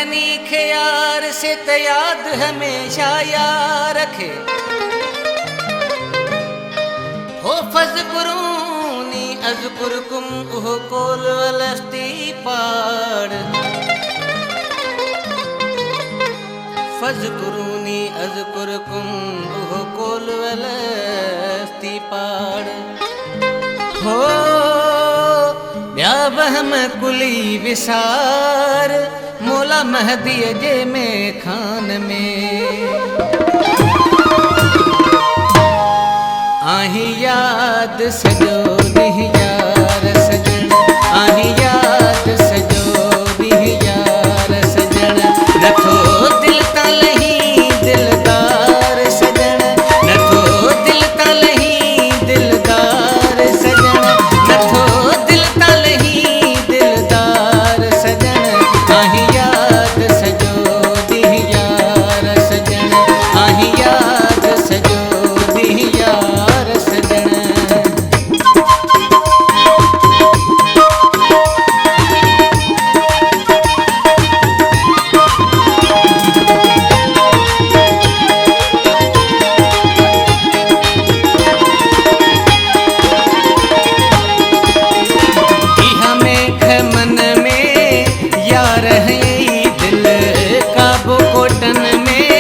सजनी खे यार से त याद हमेशा यार रखे। हो फज़कुरूनी अज़कुरकुम उहो कोल वलस्ती पाड़। फज़कुरूनी अज़कुरकुम उहो कोल वलस्ती पाड़। हो ॿिया वहम कुली विसार मौला महदीअ जे में खान में। आही याद सजो ॾींहुं यार सजण, आही याद सजो ॾींहुं यार सजण। नथो दिल तां लही दिलदार सजण, नथो दिल तां लही दिलदार सजण, नथो दिल तां लही दिलदार सजण। आही याद सजो ॾींहुं यार सजण, आही याद सजो ॾींहुं यार सजण। इहा मेघ मन में यार है दिल काबो कोटन में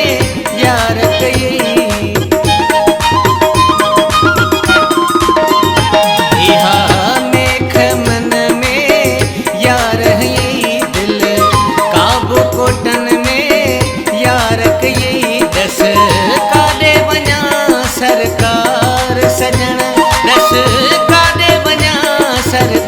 यार कई। इहा मेघ मन में यार है दिल काबो कोटन में यार कई। दस काॾे वञा सरकार सजण, दस काॾे वञा सरकार